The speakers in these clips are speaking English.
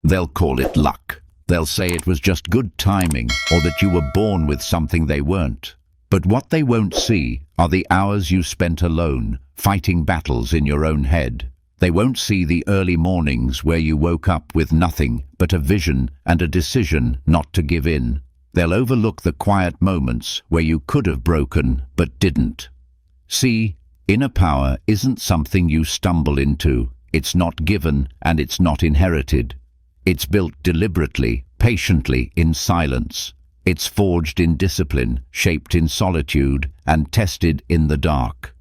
They'll call it luck. They'll say it was just good timing or that you were born with something they weren't. But what they won't see are the hours you spent alone, fighting battles in your own head. They won't see the early mornings where you woke up with nothing but a vision and a decision not to give in. They'll overlook the quiet moments where you could have broken but didn't. See, inner power isn't something you stumble into. It's not given and it's not inherited. It's built deliberately, patiently, in silence. It's forged in discipline, shaped in solitude, and tested in the dark.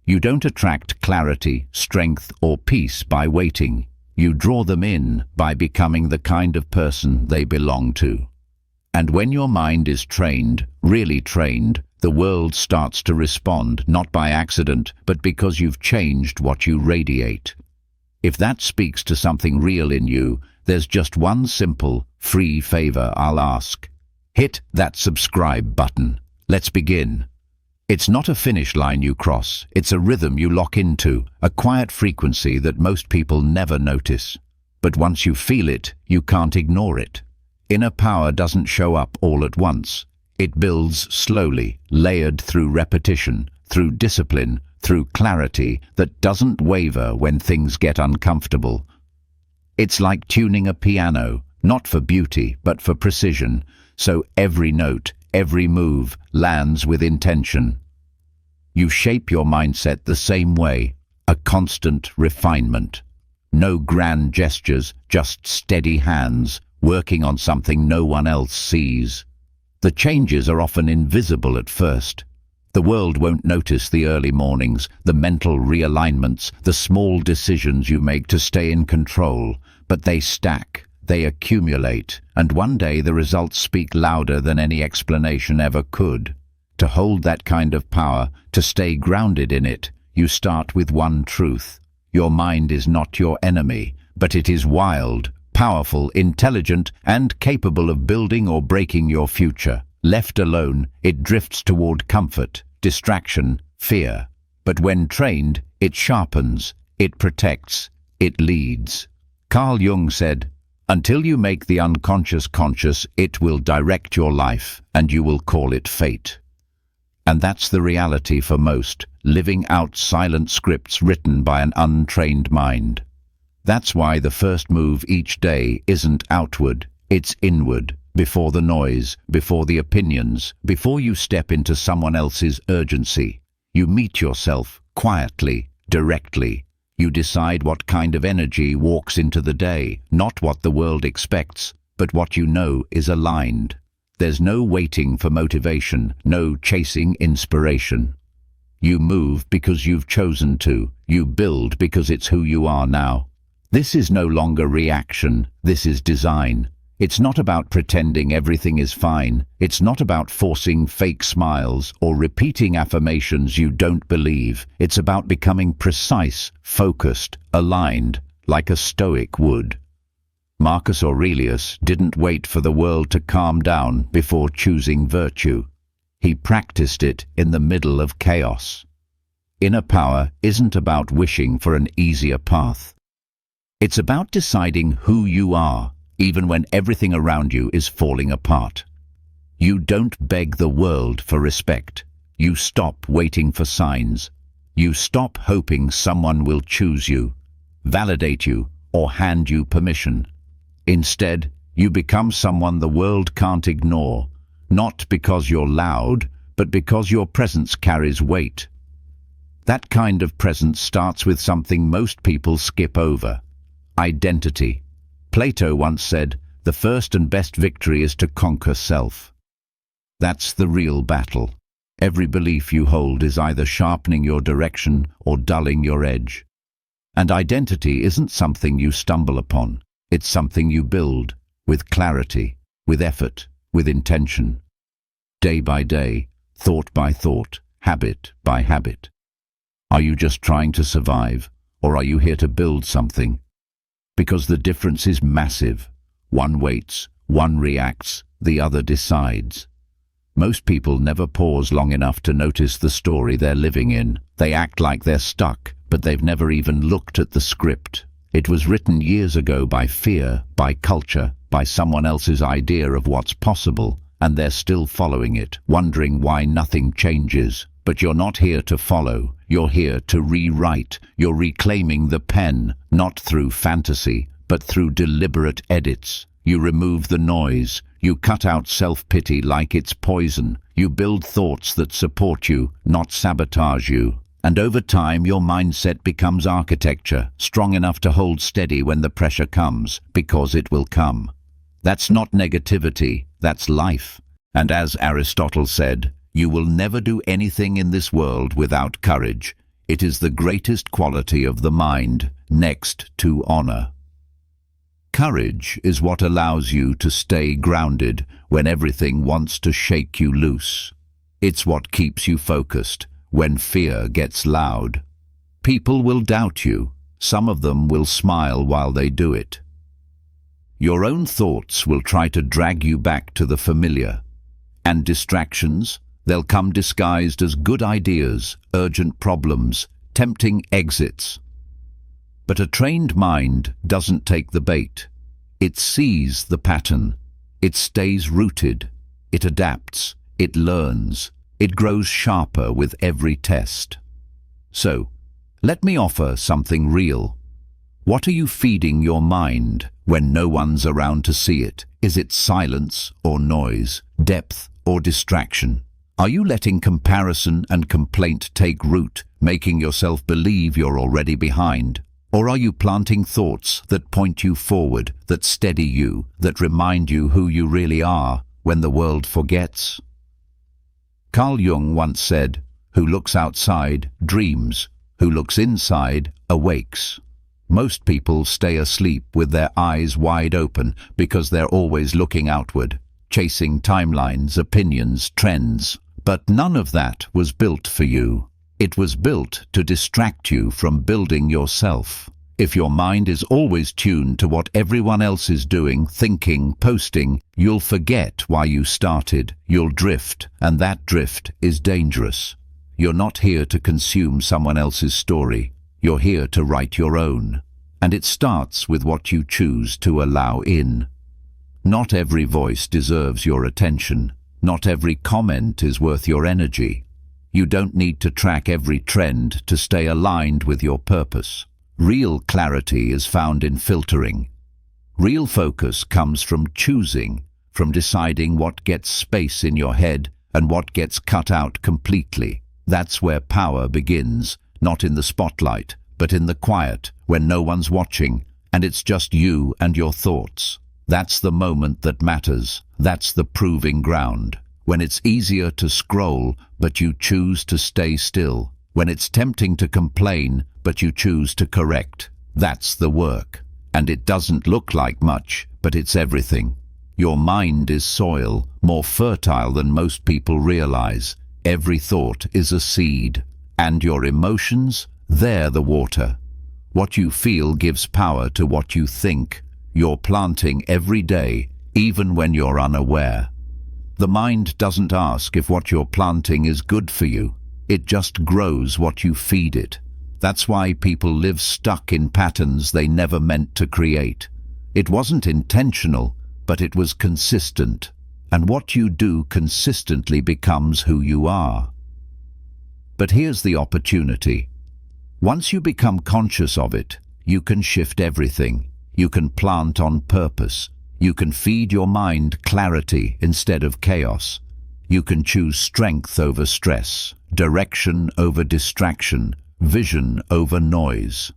You don't attract clarity, strength, or peace by waiting. You draw them in by becoming the kind of person they belong to. And when your mind is trained, really trained, the world starts to respond, not by accident, but because you've changed what you radiate. If that speaks to something real in you, there's just one simple, free favor I'll ask. Hit that subscribe button. Let's begin. It's not a finish line you cross, it's a rhythm you lock into, a quiet frequency that most people never notice. But once you feel it, you can't ignore it. Inner power doesn't show up all at once. It builds slowly, layered through repetition, through discipline, through clarity that doesn't waver when things get uncomfortable. It's like tuning a piano, not for beauty, but for precision, so every note, every move lands with intention. You shape your mindset the same way, a constant refinement. No grand gestures, just steady hands, working on something no one else sees. The changes are often invisible at first. The world won't notice the early mornings, the mental realignments, the small decisions you make to stay in control, but they stack. They accumulate, and one day the results speak louder than any explanation ever could. To hold that kind of power, to stay grounded in it, you start with one truth. Your mind is not your enemy, but it is wild, powerful, intelligent, and capable of building or breaking your future. Left alone, it drifts toward comfort, distraction, fear. But when trained, it sharpens, it protects, it leads. Carl Jung said, "Until you make the unconscious conscious, it will direct your life, and you will call it fate." And that's the reality for most, living out silent scripts written by an untrained mind. That's why the first move each day isn't outward, it's inward, before the noise, before the opinions, before you step into someone else's urgency. You meet yourself quietly, directly. You decide what kind of energy walks into the day, not what the world expects, but what you know is aligned. There's no waiting for motivation, no chasing inspiration. You move because you've chosen to. You build because it's who you are now. This is no longer reaction, this is design. It's not about pretending everything is fine. It's not about forcing fake smiles or repeating affirmations you don't believe. It's about becoming precise, focused, aligned, like a Stoic would. Marcus Aurelius didn't wait for the world to calm down before choosing virtue. He practiced it in the middle of chaos. Inner power isn't about wishing for an easier path. It's about deciding who you are, even when everything around you is falling apart. You don't beg the world for respect. You stop waiting for signs. You stop hoping someone will choose you, validate you, or hand you permission. Instead, you become someone the world can't ignore, not because you're loud, but because your presence carries weight. That kind of presence starts with something most people skip over: identity. Plato once said, "The first and best victory is to conquer self." That's the real battle. Every belief you hold is either sharpening your direction or dulling your edge. And identity isn't something you stumble upon. It's something you build, with clarity, with effort, with intention. Day by day, thought by thought, habit by habit. Are you just trying to survive, or are you here to build something? Because the difference is massive. One waits, one reacts, the other decides. Most people never pause long enough to notice the story they're living in. They act like they're stuck, but they've never even looked at the script. It was written years ago by fear, by culture, by someone else's idea of what's possible, and they're still following it, wondering why nothing changes. But you're not here to follow, you're here to rewrite. You're reclaiming the pen, not through fantasy, but through deliberate edits. You remove the noise, you cut out self-pity like it's poison. You build thoughts that support you, not sabotage you. And over time, your mindset becomes architecture, strong enough to hold steady when the pressure comes, because it will come. That's not negativity, that's life. And as Aristotle said, you will never do anything in this world without courage. It is the greatest quality of the mind, next to honor. Courage is what allows you to stay grounded when everything wants to shake you loose. It's what keeps you focused when fear gets loud. People will doubt you. Some of them will smile while they do it. Your own thoughts will try to drag you back to the familiar. And distractions, they'll come disguised as good ideas, urgent problems, tempting exits. But a trained mind doesn't take the bait. It sees the pattern. It stays rooted. It adapts. It learns. It grows sharper with every test. So, let me offer something real. What are you feeding your mind when no one's around to see it? Is it silence or noise, depth or distraction? Are you letting comparison and complaint take root, making yourself believe you're already behind? Or are you planting thoughts that point you forward, that steady you, that remind you who you really are when the world forgets? Carl Jung once said, "Who looks outside dreams, who looks inside awakes." Most people stay asleep with their eyes wide open because they're always looking outward, chasing timelines, opinions, trends. But none of that was built for you. It was built to distract you from building yourself. If your mind is always tuned to what everyone else is doing, thinking, posting, you'll forget why you started. You'll drift, and that drift is dangerous. You're not here to consume someone else's story. You're here to write your own. And it starts with what you choose to allow in. Not every voice deserves your attention. Not every comment is worth your energy. You don't need to track every trend to stay aligned with your purpose. Real clarity is found in filtering. Real focus comes from choosing, from deciding what gets space in your head and what gets cut out completely. That's where power begins, not in the spotlight, but in the quiet, when no one's watching, and it's just you and your thoughts. That's the moment that matters. That's the proving ground. When it's easier to scroll, but you choose to stay still. When it's tempting to complain, but you choose to correct. That's the work. And it doesn't look like much, but it's everything. Your mind is soil, more fertile than most people realize. Every thought is a seed. And your emotions, they're the water. What you feel gives power to what you think. You're planting every day, even when you're unaware. The mind doesn't ask if what you're planting is good for you. It just grows what you feed it. That's why people live stuck in patterns they never meant to create. It wasn't intentional, but it was consistent. And what you do consistently becomes who you are. But here's the opportunity. Once you become conscious of it, you can shift everything. You can plant on purpose. You can feed your mind clarity instead of chaos. You can choose strength over stress, direction over distraction, vision over noise.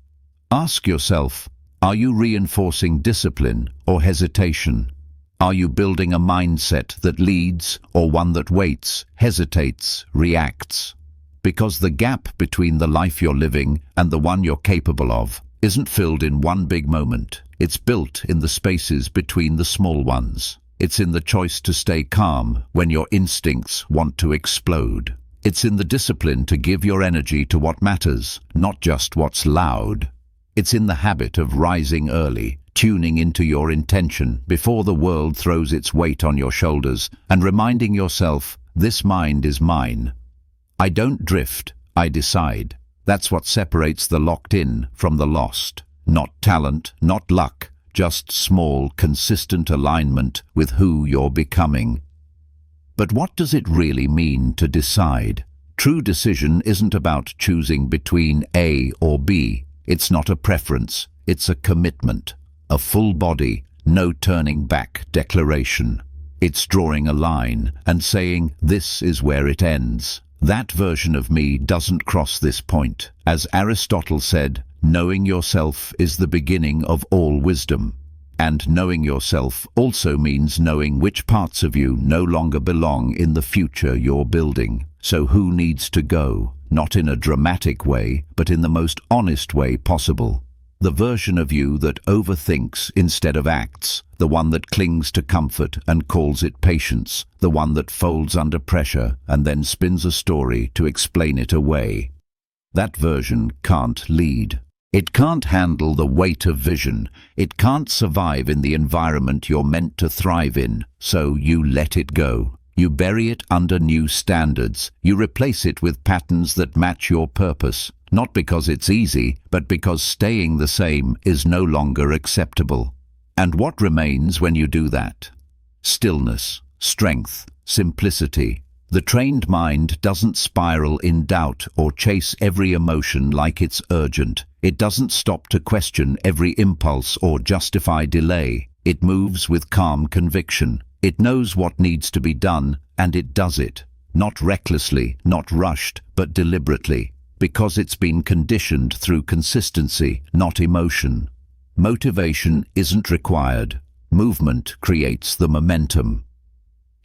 Ask yourself, are you reinforcing discipline or hesitation? Are you building a mindset that leads or one that waits, hesitates, reacts? Because the gap between the life you're living and the one you're capable of isn't filled in one big moment. It's built in the spaces between the small ones. It's in the choice to stay calm when your instincts want to explode. It's in the discipline to give your energy to what matters, not just what's loud. It's in the habit of rising early, tuning into your intention before the world throws its weight on your shoulders, and reminding yourself, this mind is mine. I don't drift, I decide. That's what separates the locked in from the lost. Not talent, not luck, just small, consistent alignment with who you're becoming. But what does it really mean to decide? True decision isn't about choosing between A or B. It's not a preference, it's a commitment, a full body, no turning back declaration. It's drawing a line and saying, this is where it ends. That version of me doesn't cross this point. As Aristotle said, knowing yourself is the beginning of all wisdom. And knowing yourself also means knowing which parts of you no longer belong in the future you're building. So who needs to go? Not in a dramatic way, but in the most honest way possible. The version of you that overthinks instead of acts, the one that clings to comfort and calls it patience, the one that folds under pressure and then spins a story to explain it away. That version can't lead. It can't handle the weight of vision. It can't survive in the environment you're meant to thrive in, so you let it go. You bury it under new standards. You replace it with patterns that match your purpose, not because it's easy, but because staying the same is no longer acceptable. And what remains when you do that? Stillness, strength, simplicity. The trained mind doesn't spiral in doubt or chase every emotion like it's urgent. It doesn't stop to question every impulse or justify delay. It moves with calm conviction. It knows what needs to be done, and it does it. Not recklessly, not rushed, but deliberately, because it's been conditioned through consistency, not emotion. Motivation isn't required. Movement creates the momentum.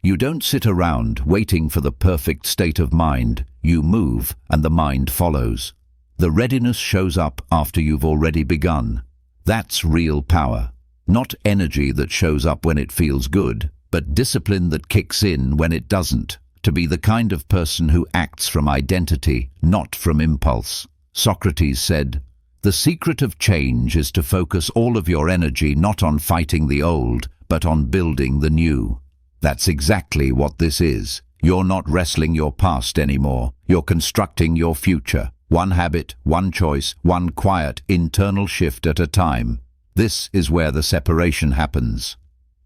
You don't sit around waiting for the perfect state of mind. You move, and the mind follows. The readiness shows up after you've already begun. That's real power. Not energy that shows up when it feels good, but discipline that kicks in when it doesn't. To be the kind of person who acts from identity, not from impulse. Socrates said, "The secret of change is to focus all of your energy not on fighting the old, but on building the new." That's exactly what this is. You're not wrestling your past anymore. You're constructing your future. One habit, one choice, one quiet internal shift at a time. This is where the separation happens.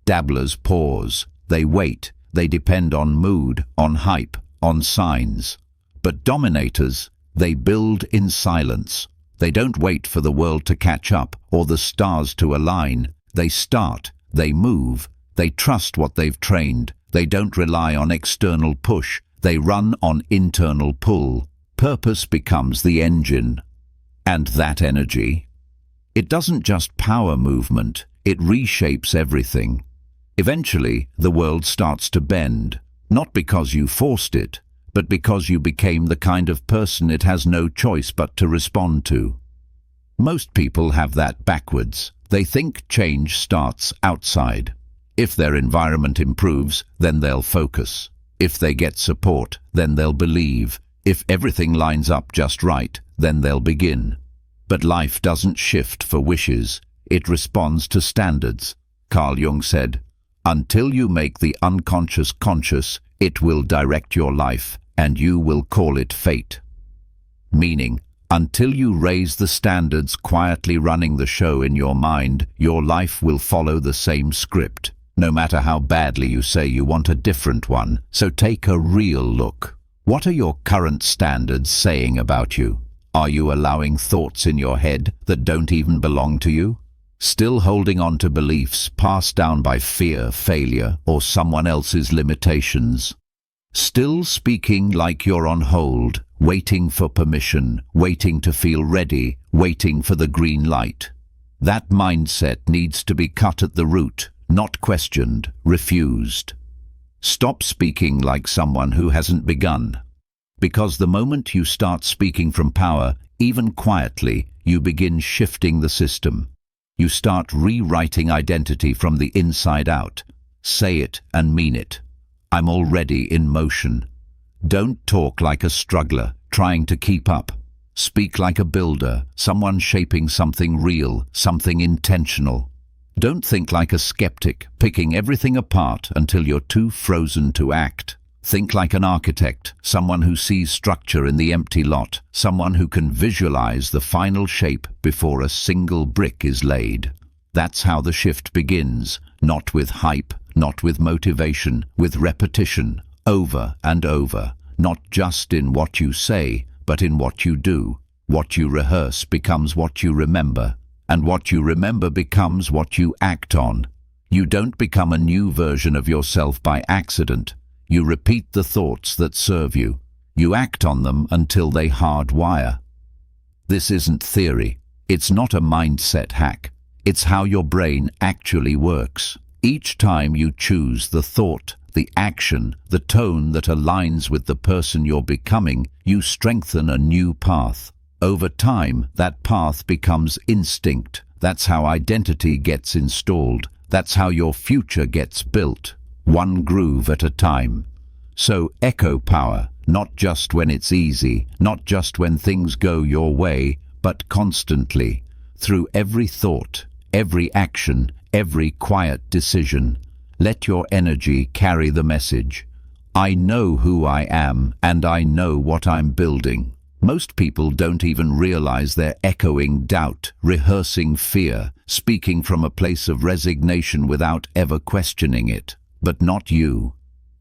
Dabblers pause. They wait. They depend on mood, on hype, on signs. But dominators, they build in silence. They don't wait for the world to catch up or the stars to align. They start. They move. They trust what they've trained. They don't rely on external push. They run on internal pull. Purpose becomes the engine. And that energy, it doesn't just power movement, it reshapes everything. Eventually, the world starts to bend, not because you forced it, but because you became the kind of person it has no choice but to respond to. Most people have that backwards. They think change starts outside. If their environment improves, then they'll focus. If they get support, then they'll believe. If everything lines up just right, then they'll begin. But life doesn't shift for wishes. It responds to standards. Carl Jung said, "Until you make the unconscious conscious, it will direct your life, and you will call it fate." Meaning, until you raise the standards quietly running the show in your mind, your life will follow the same script. No matter how badly you say you want a different one. So take a real look. What are your current standards saying about you? Are you allowing thoughts in your head that don't even belong to you? Still holding on to beliefs passed down by fear, failure, or someone else's limitations? Still speaking like you're on hold, waiting for permission, waiting to feel ready, waiting for the green light? That mindset needs to be cut at the root. Not questioned, refused. Stop speaking like someone who hasn't begun. Because the moment you start speaking from power, even quietly, you begin shifting the system. You start rewriting identity from the inside out. Say it and mean it. I'm already in motion. Don't talk like a struggler, trying to keep up. Speak like a builder, someone shaping something real, something intentional. Don't think like a skeptic, picking everything apart until you're too frozen to act. Think like an architect, someone who sees structure in the empty lot, someone who can visualize the final shape before a single brick is laid. That's how the shift begins, not with hype, not with motivation, with repetition, over and over, not just in what you say, but in what you do. What you rehearse becomes what you remember, and what you remember becomes what you act on. You don't become a new version of yourself by accident. You repeat the thoughts that serve you. You act on them until they hardwire. This isn't theory. It's not a mindset hack. It's how your brain actually works. Each time you choose the thought, the action, the tone that aligns with the person you're becoming, you strengthen a new path. Over time, that path becomes instinct. That's how identity gets installed. That's how your future gets built, one groove at a time. So echo power, not just when it's easy, not just when things go your way, but constantly, through every thought, every action, every quiet decision. Let your energy carry the message. I know who I am, and I know what I'm building. Most people don't even realize they're echoing doubt, rehearsing fear, speaking from a place of resignation without ever questioning it. But not you.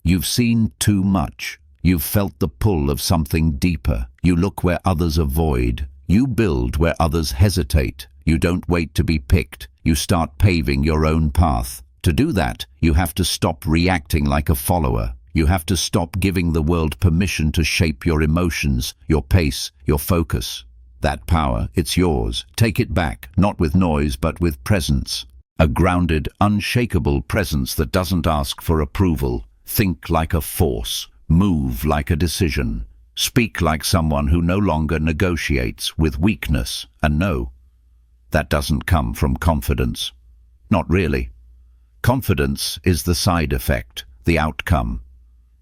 You've seen too much. You've felt the pull of something deeper. You look where others avoid. You build where others hesitate. You don't wait to be picked. You start paving your own path. To do that, you have to stop reacting like a follower. You have to stop giving the world permission to shape your emotions, your pace, your focus. That power, it's yours. Take it back, not with noise, but with presence. A grounded, unshakable presence that doesn't ask for approval. Think like a force. Move like a decision. Speak like someone who no longer negotiates with weakness. And no, that doesn't come from confidence. Not really. Confidence is the side effect, the outcome.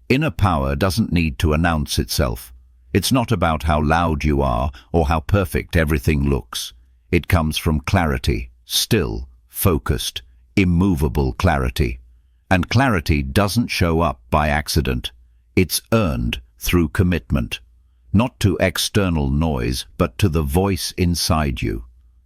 Inner power doesn't need to announce itself. It's not about how loud you are or how perfect everything looks. It comes from clarity, still, focused, immovable clarity. And clarity doesn't show up by accident. It's earned through commitment. Not to external noise, but to the voice inside you.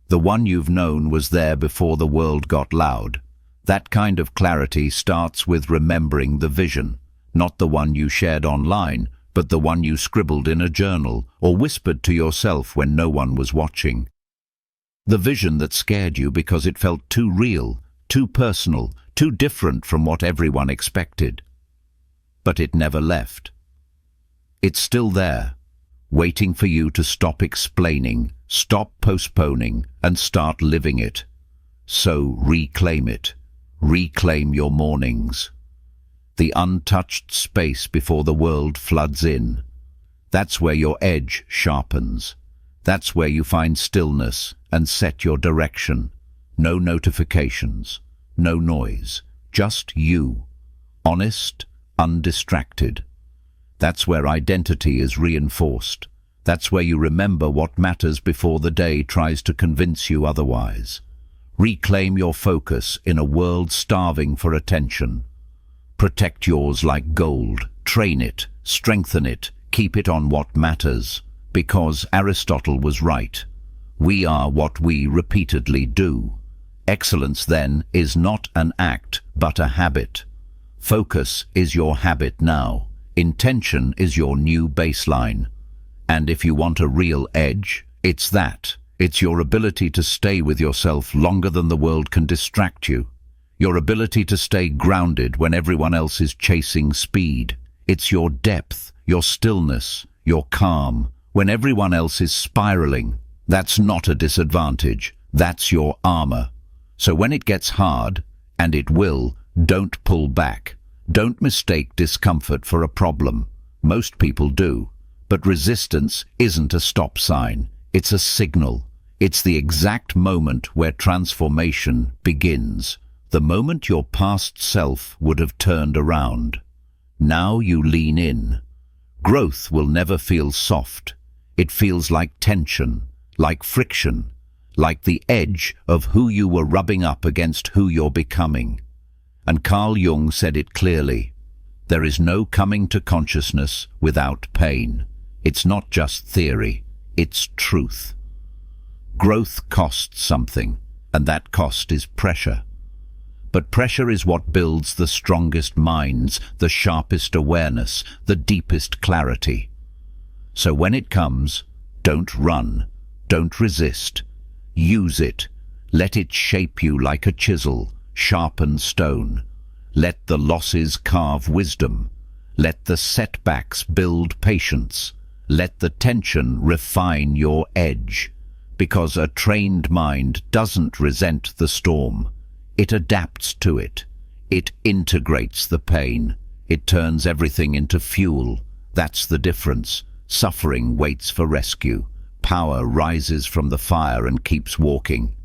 The one you've known was there before the world got loud. That kind of clarity starts with remembering the vision. Not the one you shared online, but the one you scribbled in a journal or whispered to yourself when no one was watching. The vision that scared you because it felt too real, too personal, too different from what everyone expected. But it never left. It's still there, waiting for you to stop explaining, stop postponing, and start living it. So reclaim it. Reclaim your mornings. The untouched space before the world floods in. That's where your edge sharpens. That's where you find stillness and set your direction. No notifications, no noise, just you. Honest, undistracted. That's where identity is reinforced. That's where you remember what matters before the day tries to convince you otherwise. Reclaim your focus in a world starving for attention. Protect yours like gold. Train it, strengthen it, keep it on what matters. Because Aristotle was right. We are what we repeatedly do. Excellence, then, is not an act, but a habit. Focus is your habit now. Intention is your new baseline. And if you want a real edge, it's that. It's your ability to stay with yourself longer than the world can distract you. Your ability to stay grounded when everyone else is chasing speed. It's your depth, your stillness, your calm, when everyone else is spiraling. That's not a disadvantage. That's your armor. So when it gets hard, and it will, don't pull back. Don't mistake discomfort for a problem. Most people do. But resistance isn't a stop sign. It's a signal. It's the exact moment where transformation begins. The moment your past self would have turned around. Now you lean in. Growth will never feel soft. It feels like tension, like friction, like the edge of who you were rubbing up against who you're becoming. And Carl Jung said it clearly. There is no coming to consciousness without pain. It's not just theory, it's truth. Growth costs something, and that cost is pressure. But pressure is what builds the strongest minds, the sharpest awareness, the deepest clarity. So when it comes, don't run, don't resist. Use it. Let it shape you like a chisel, sharpen stone. Let the losses carve wisdom. Let the setbacks build patience. Let the tension refine your edge. Because a trained mind doesn't resent the storm. It adapts to it. It integrates the pain. It turns everything into fuel. That's the difference. Suffering waits for rescue. Power rises from the fire and keeps walking.